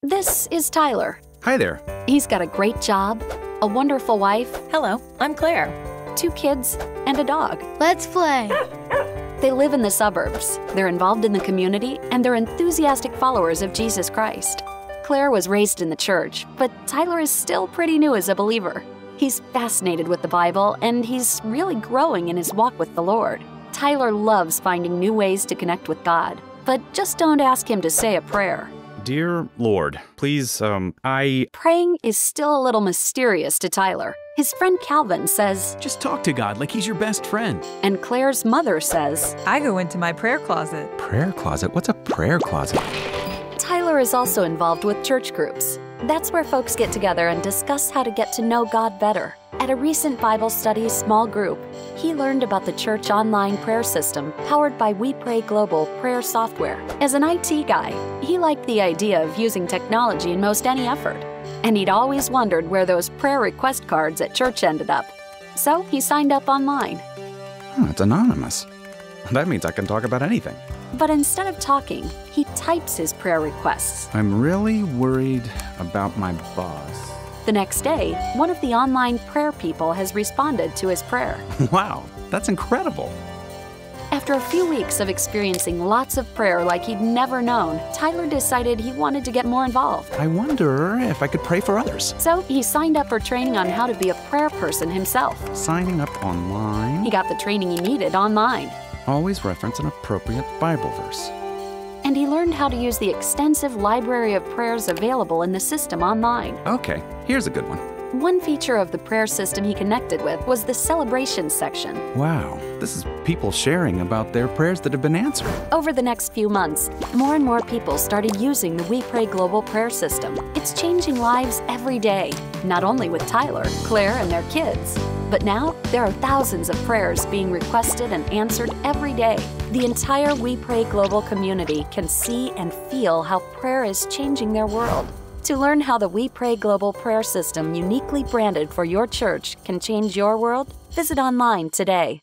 This is Tyler. Hi there. He's got a great job, a wonderful wife, Hello, I'm Claire. 2 kids, and a dog. Let's play. They live in the suburbs, they're involved in the community, and they're enthusiastic followers of Jesus Christ. Claire was raised in the church, but Tyler is still pretty new as a believer. He's fascinated with the Bible, and he's really growing in his walk with the Lord. Tyler loves finding new ways to connect with God, but just don't ask him to say a prayer. Dear Lord, please, Praying is still a little mysterious to Tyler. His friend Calvin says, Just talk to God like he's your best friend. and Claire's mother says, I go into my prayer closet. prayer closet? What's a prayer closet? Tyler is also involved with church groups. That's where folks get together and discuss how to get to know God better. At a recent Bible study small group, he learned about the church online prayer system powered by We Pray Global prayer software. As an IT guy, he liked the idea of using technology in most any effort. And he'd always wondered where those prayer request cards at church ended up. So he signed up online. It's anonymous. That means I can talk about anything. But instead of talking, he types his prayer requests. I'm really worried about my boss. The next day, one of the online prayer people has responded to his prayer. Wow, that's incredible. After a few weeks of experiencing lots of prayer like he'd never known, Tyler decided he wanted to get more involved. I wonder if I could pray for others. So he signed up for training on how to be a prayer person himself. Signing up online. He got the training he needed online. Always reference an appropriate Bible verse. And he learned how to use the extensive library of prayers available in the system online. Okay, here's a good one. One feature of the prayer system he connected with was the celebration section. Wow, this is people sharing about their prayers that have been answered. Over the next few months, more and more people started using the We Pray Global prayer system. It's changing lives every day, not only with Tyler, Claire, and their kids, but now there are thousands of prayers being requested and answered every day. The entire We Pray Global community can see and feel how prayer is changing their world. To learn how the We Pray Global prayer system uniquely branded for your church can change your world, visit online today.